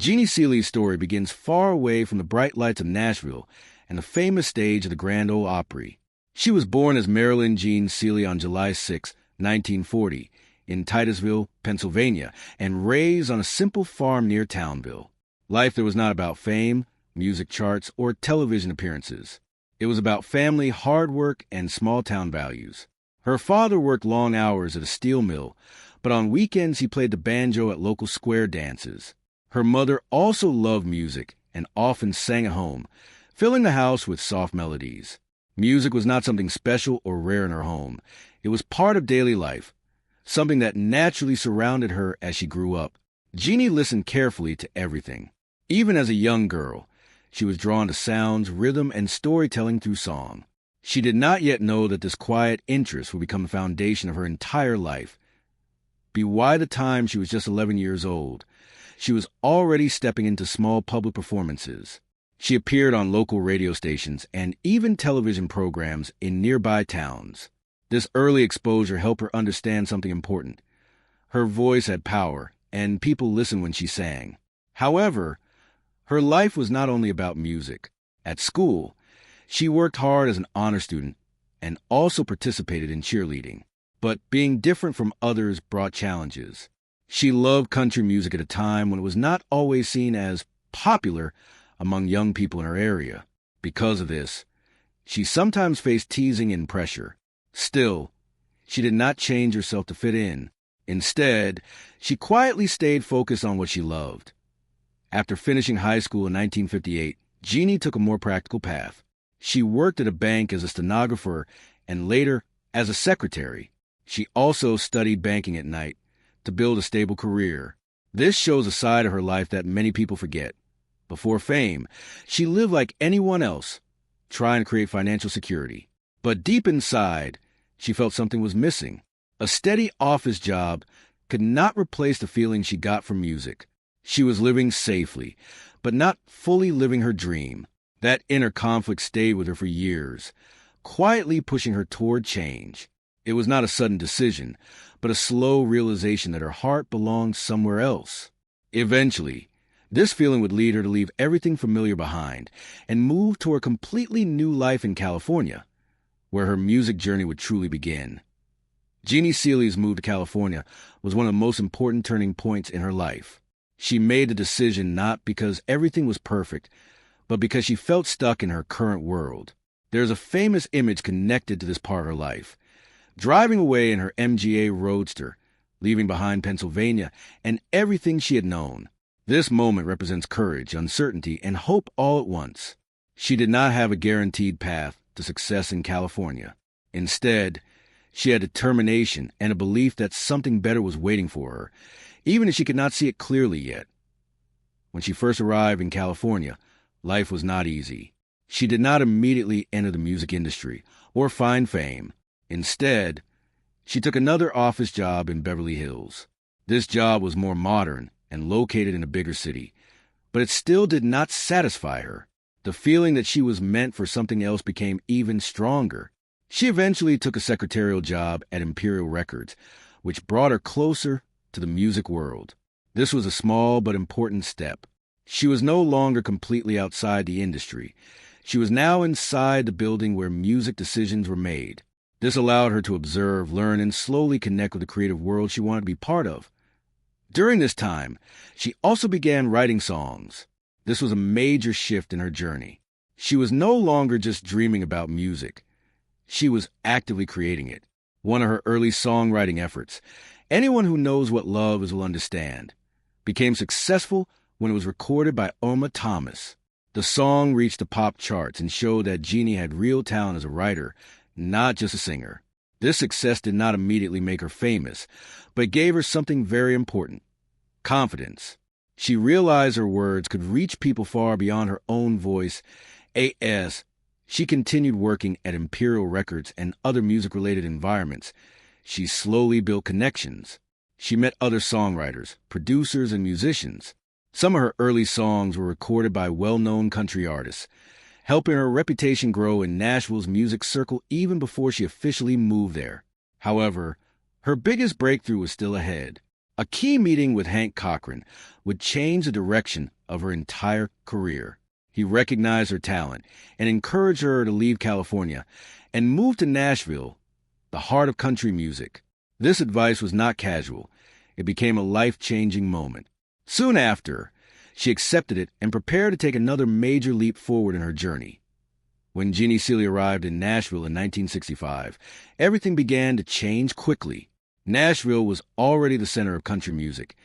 Jeannie Seely's story begins far away from the bright lights of Nashville and the famous stage of the Grand Ole Opry. She was born as Marilyn Jean Seely on July 6, 1940, in Titusville, Pennsylvania, and raised on a simple farm near Townville. Life there was not about fame, music charts, or television appearances. It was about family, hard work, and small-town values. Her father worked long hours at a steel mill, but on weekends he played the banjo at local square dances. Her mother also loved music and often sang at home, filling the house with soft melodies. Music was not something special or rare in her home. It was part of daily life, something that naturally surrounded her as she grew up. Jeannie listened carefully to everything. Even as a young girl, she was drawn to sounds, rhythm, and storytelling through song. She did not yet know that this quiet interest would become the foundation of her entire life. By the time she was just 11 years old, she was already stepping into small public performances. She appeared on local radio stations and even television programs in nearby towns. This early exposure helped her understand something important. Her voice had power, and people listened when she sang. However, her life was not only about music. At school, she worked hard as an honor student and also participated in cheerleading. But being different from others brought challenges. She loved country music at a time when it was not always seen as popular among young people in her area. Because of this, she sometimes faced teasing and pressure. Still, she did not change herself to fit in. Instead, she quietly stayed focused on what she loved. After finishing high school in 1958, Jeannie took a more practical path. She worked at a bank as a stenographer and later as a secretary. She also studied banking at night to build a stable career. This shows a side of her life that many people forget. Before fame, she lived like anyone else, trying to create financial security. But deep inside, she felt something was missing. A steady office job could not replace the feeling she got from music. She was living safely, but not fully living her dream. That inner conflict stayed with her for years, quietly pushing her toward change. It was not a sudden decision, but a slow realization that her heart belonged somewhere else. Eventually, this feeling would lead her to leave everything familiar behind and move to a completely new life in California, where her music journey would truly begin. Jeannie Seely's move to California was one of the most important turning points in her life. She made the decision not because everything was perfect, but because she felt stuck in her current world. There's a famous image connected to this part of her life. Driving away in her MGA Roadster, leaving behind Pennsylvania and everything she had known. This moment represents courage, uncertainty, and hope all at once. She did not have a guaranteed path to success in California. Instead, she had determination and a belief that something better was waiting for her, even if she could not see it clearly yet. When she first arrived in California, life was not easy. She did not immediately enter the music industry or find fame. Instead, she took another office job in Beverly Hills. This job was more modern and located in a bigger city, but it still did not satisfy her. The feeling that she was meant for something else became even stronger. She eventually took a secretarial job at Imperial Records, which brought her closer to the music world. This was a small but important step. She was no longer completely outside the industry. She was now inside the building where music decisions were made. This allowed her to observe, learn, and slowly connect with the creative world she wanted to be part of. During this time, she also began writing songs. This was a major shift in her journey. She was no longer just dreaming about music. She was actively creating it. One of her early songwriting efforts, Anyone Who Knows What Love Is Will Understand, became successful when it was recorded by Irma Thomas. The song reached the pop charts and showed that Jeannie had real talent as a writer, not just a singer. This success did not immediately make her famous, but gave her something very important: confidence. She realized her words could reach people far beyond her own voice. As she continued working at Imperial Records and other music-related environments, she slowly built connections. She met other songwriters, producers, and musicians. Some of her early songs were recorded by well-known country artists, helping her reputation grow in Nashville's music circle even before she officially moved there. However, her biggest breakthrough was still ahead. A key meeting with Hank Cochran would change the direction of her entire career. He recognized her talent and encouraged her to leave California and move to Nashville, the heart of country music. This advice was not casual. It became a life-changing moment. Soon after, she accepted it and prepared to take another major leap forward in her journey. When Jeannie Seely arrived in Nashville in 1965, everything began to change quickly. Nashville was already the center of country music,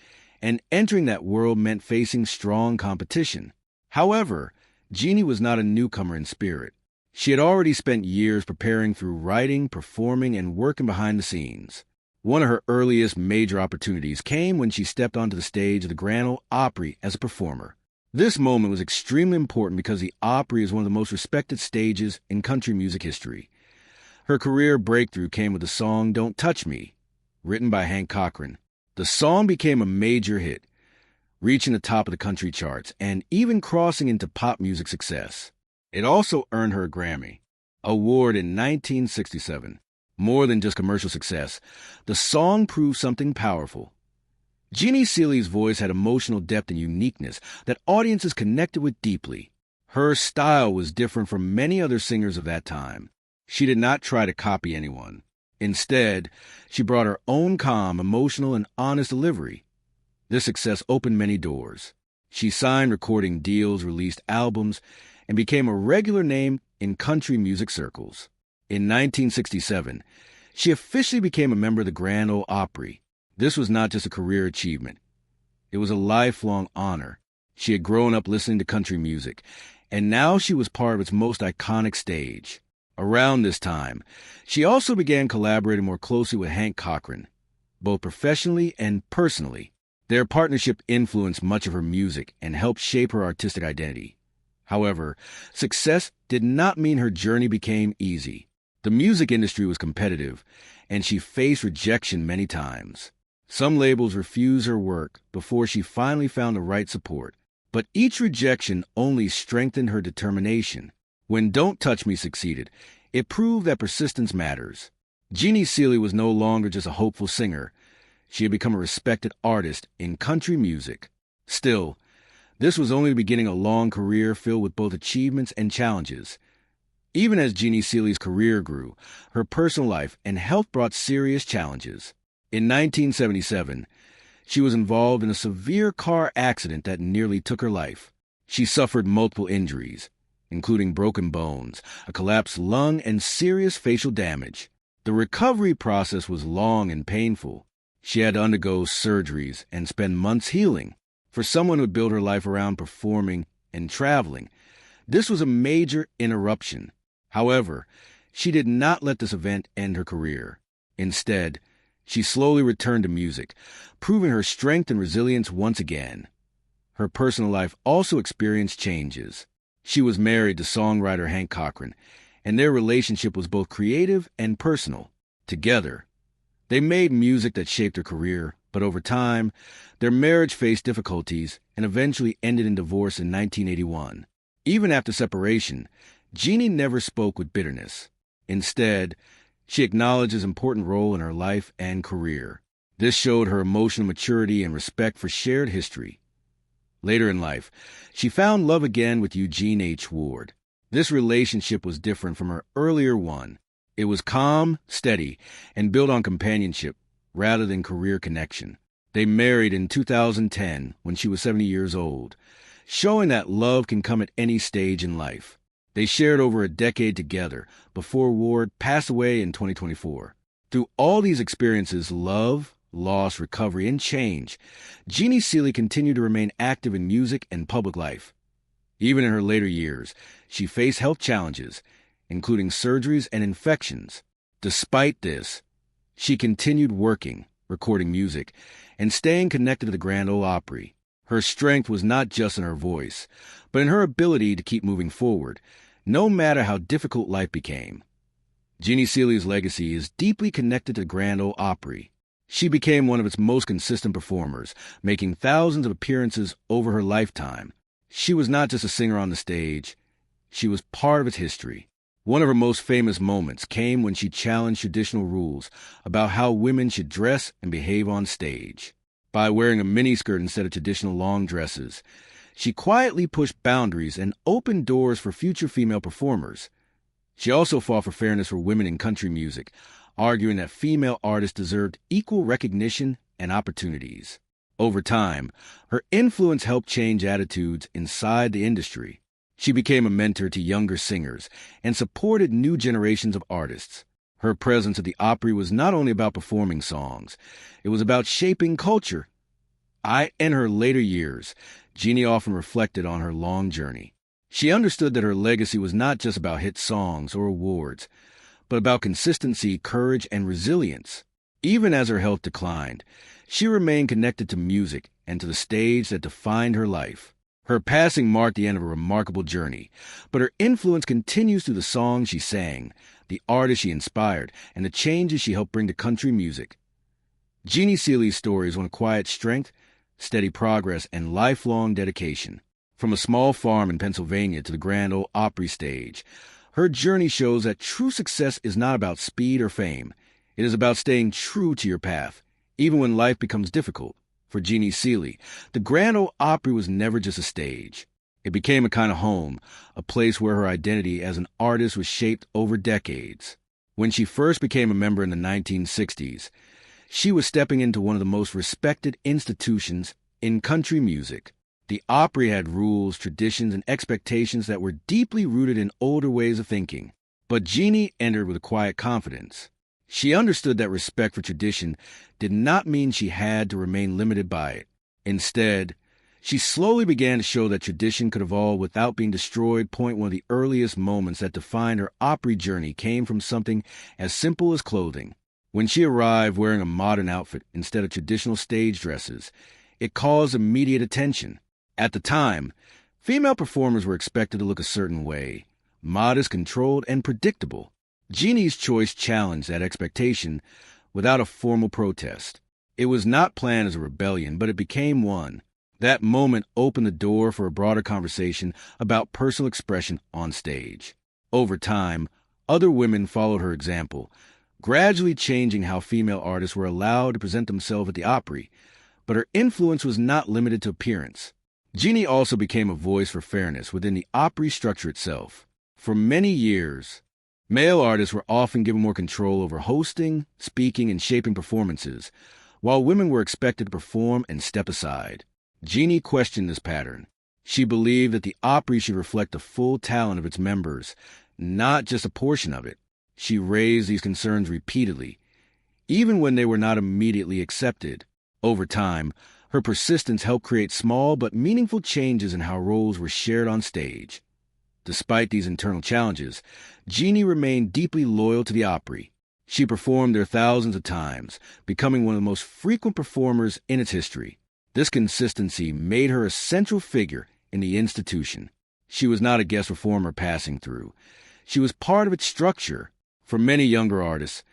and entering that world meant facing strong competition. However, Jeannie was not a newcomer in spirit. She had already spent years preparing through writing, performing, and working behind the scenes. One of her earliest major opportunities came when she stepped onto the stage of the Grand Ole Opry as a performer. This moment was extremely important because the Opry is one of the most respected stages in country music history. Her career breakthrough came with the song Don't Touch Me, written by Hank Cochran. The song became a major hit, reaching the top of the country charts and even crossing into pop music success. It also earned her a Grammy Award in 1967. More than just commercial success, the song proved something powerful. Jeannie Seely's voice had emotional depth and uniqueness that audiences connected with deeply. Her style was different from many other singers of that time. She did not try to copy anyone. Instead, she brought her own calm, emotional, and honest delivery. This success opened many doors. She signed recording deals, released albums, and became a regular name in country music circles. In 1967, she officially became a member of the Grand Ole Opry. This was not just a career achievement. It was a lifelong honor. She had grown up listening to country music, and now she was part of its most iconic stage. Around this time, she also began collaborating more closely with Hank Cochran, both professionally and personally. Their partnership influenced much of her music and helped shape her artistic identity. However, success did not mean her journey became easy. The music industry was competitive, and she faced rejection many times. Some labels refused her work before she finally found the right support, but each rejection only strengthened her determination. When Don't Touch Me succeeded, it proved that persistence matters. Jeannie Seely was no longer just a hopeful singer. She had become a respected artist in country music. Still, this was only the beginning of a long career filled with both achievements and challenges. Even as Jeannie Seely's career grew, her personal life and health brought serious challenges. In 1977, she was involved in a severe car accident that nearly took her life. She suffered multiple injuries, including broken bones, a collapsed lung, and serious facial damage. The recovery process was long and painful. She had to undergo surgeries and spend months healing. For someone who had built her life around performing and traveling, this was a major interruption. However, she did not let this event end her career. Instead, she slowly returned to music, proving her strength and resilience once again. Her personal life also experienced changes. She was married to songwriter Hank Cochran, and their relationship was both creative and personal. Together, they made music that shaped her career, but over time, their marriage faced difficulties and eventually ended in divorce in 1981. Even after separation, Jeannie never spoke with bitterness. Instead, she acknowledged his important role in her life and career. This showed her emotional maturity and respect for shared history. Later in life, she found love again with Eugene H. Ward. This relationship was different from her earlier one. It was calm, steady, and built on companionship rather than career connection. They married in 2010 when she was 70 years old, showing that love can come at any stage in life. They shared over a decade together before Ward passed away in 2024. Through all these experiences, love, loss, recovery, and change, Jeannie Seely continued to remain active in music and public life. Even in her later years, she faced health challenges, including surgeries and infections. Despite this, she continued working, recording music, and staying connected to the Grand Ole Opry. Her strength was not just in her voice, but in her ability to keep moving forward, no matter how difficult life became. Jeannie Seely's legacy is deeply connected to the Grand Ole Opry. She became one of its most consistent performers, making thousands of appearances over her lifetime. She was not just a singer on the stage, she was part of its history. One of her most famous moments came when she challenged traditional rules about how women should dress and behave on stage. By wearing a miniskirt instead of traditional long dresses, she quietly pushed boundaries and opened doors for future female performers. She also fought for fairness for women in country music, arguing that female artists deserved equal recognition and opportunities. Over time, her influence helped change attitudes inside the industry. She became a mentor to younger singers and supported new generations of artists. Her presence at the Opry was not only about performing songs, it was about shaping culture. In her later years, Jeannie often reflected on her long journey. She understood that her legacy was not just about hit songs or awards, but about consistency, courage, and resilience. Even as her health declined, she remained connected to music and to the stage that defined her life. Her passing marked the end of a remarkable journey, but her influence continues through the songs she sang, the artists she inspired, and the changes she helped bring to country music. Jeannie Seely's story is one of quiet strength, steady progress, and lifelong dedication. From a small farm in Pennsylvania to the Grand Ole Opry stage, her journey shows that true success is not about speed or fame. It is about staying true to your path, even when life becomes difficult. For Jeannie Seely, the Grand Ole Opry was never just a stage. It became a kind of home, a place where her identity as an artist was shaped over decades. When she first became a member in the 1960s, she was stepping into one of the most respected institutions in country music. The Opry had rules, traditions, and expectations that were deeply rooted in older ways of thinking. But Jeannie entered with a quiet confidence. She understood that respect for tradition did not mean she had to remain limited by it. Instead, she slowly began to show that tradition could evolve without being destroyed. One of the earliest moments that defined her Opry journey came from something as simple as clothing. When she arrived wearing a modern outfit instead of traditional stage dresses, it caused immediate attention. At the time, female performers were expected to look a certain way, modest, controlled, and predictable. Jeannie's choice challenged that expectation without a formal protest. It was not planned as a rebellion, but it became one. That moment opened the door for a broader conversation about personal expression on stage. Over time, other women followed her example, gradually changing how female artists were allowed to present themselves at the Opry. But her influence was not limited to appearance. Jeannie also became a voice for fairness within the Opry structure itself. For many years, male artists were often given more control over hosting, speaking, and shaping performances, while women were expected to perform and step aside. Jeannie questioned this pattern. She believed that the Opry should reflect the full talent of its members, not just a portion of it. She raised these concerns repeatedly, even when they were not immediately accepted. Over time, her persistence helped create small but meaningful changes in how roles were shared on stage. Despite these internal challenges, Jeannie remained deeply loyal to the Opry. She performed there thousands of times, becoming one of the most frequent performers in its history. This consistency made her a central figure in the institution. She was not a guest performer passing through. She was part of its structure. For many younger artists,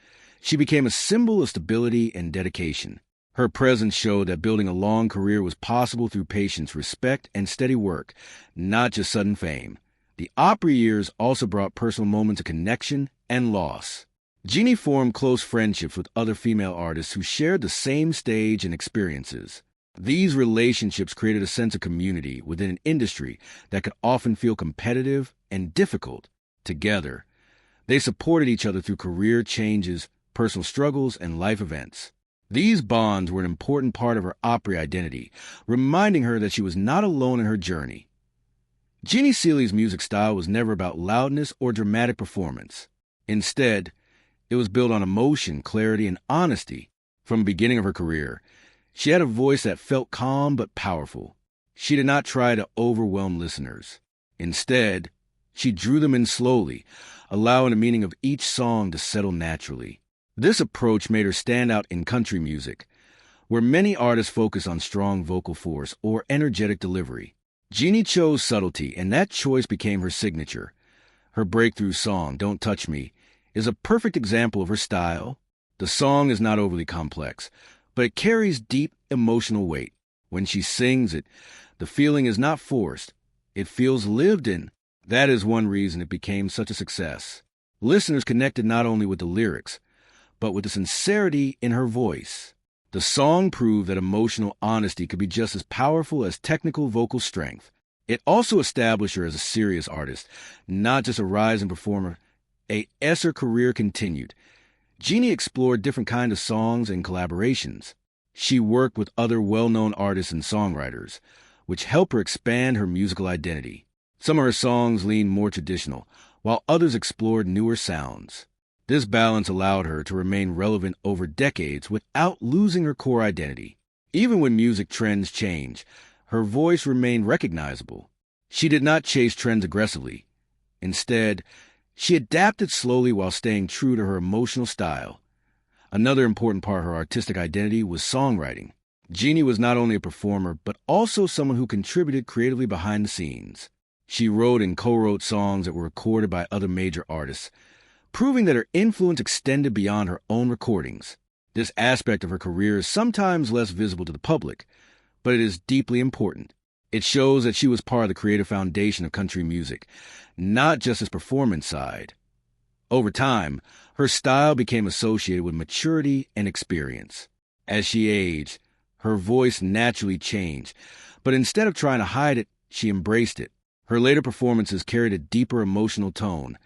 she became a symbol of stability and dedication. Her presence showed that building a long career was possible through patience, respect, and steady work, not just sudden fame. The Opry years also brought personal moments of connection and loss. Jeannie formed close friendships with other female artists who shared the same stage and experiences. These relationships created a sense of community within an industry that could often feel competitive and difficult. Together, they supported each other through career changes, personal struggles, and life events. These bonds were an important part of her Opry identity, reminding her that she was not alone in her journey. Jeannie Seely's music style was never about loudness or dramatic performance. Instead, it was built on emotion, clarity, and honesty. From the beginning of her career, she had a voice that felt calm but powerful. She did not try to overwhelm listeners. Instead, she drew them in slowly, allowing the meaning of each song to settle naturally. This approach made her stand out in country music, where many artists focus on strong vocal force or energetic delivery. Jeannie chose subtlety, and that choice became her signature. Her breakthrough song, Don't Touch Me, is a perfect example of her style. The song is not overly complex, but it carries deep emotional weight. When she sings it, the feeling is not forced. It feels lived in. That is one reason it became such a success. Listeners connected not only with the lyrics, but with the sincerity in her voice. The song proved that emotional honesty could be just as powerful as technical vocal strength. It also established her as a serious artist, not just a rising performer. As her career continued, Jeannie explored different kinds of songs and collaborations. She worked with other well-known artists and songwriters, which helped her expand her musical identity. Some of her songs leaned more traditional, while others explored newer sounds. This balance allowed her to remain relevant over decades without losing her core identity. Even when music trends changed, her voice remained recognizable. She did not chase trends aggressively. Instead, she adapted slowly while staying true to her emotional style. Another important part of her artistic identity was songwriting. Jeannie was not only a performer, but also someone who contributed creatively behind the scenes. She wrote and co-wrote songs that were recorded by other major artists, proving that her influence extended beyond her own recordings. This aspect of her career is sometimes less visible to the public, but it is deeply important. It shows that she was part of the creative foundation of country music, not just its performance side. Over time, her style became associated with maturity and experience. As she aged, her voice naturally changed, but instead of trying to hide it, she embraced it. Her later performances carried a deeper emotional tone,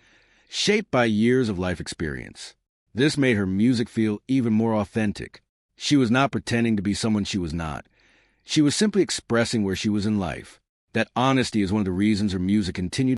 shaped by years of life experience. This made her music feel even more authentic. She was not pretending to be someone she was not. She was simply expressing where she was in life. That honesty is one of the reasons her music continued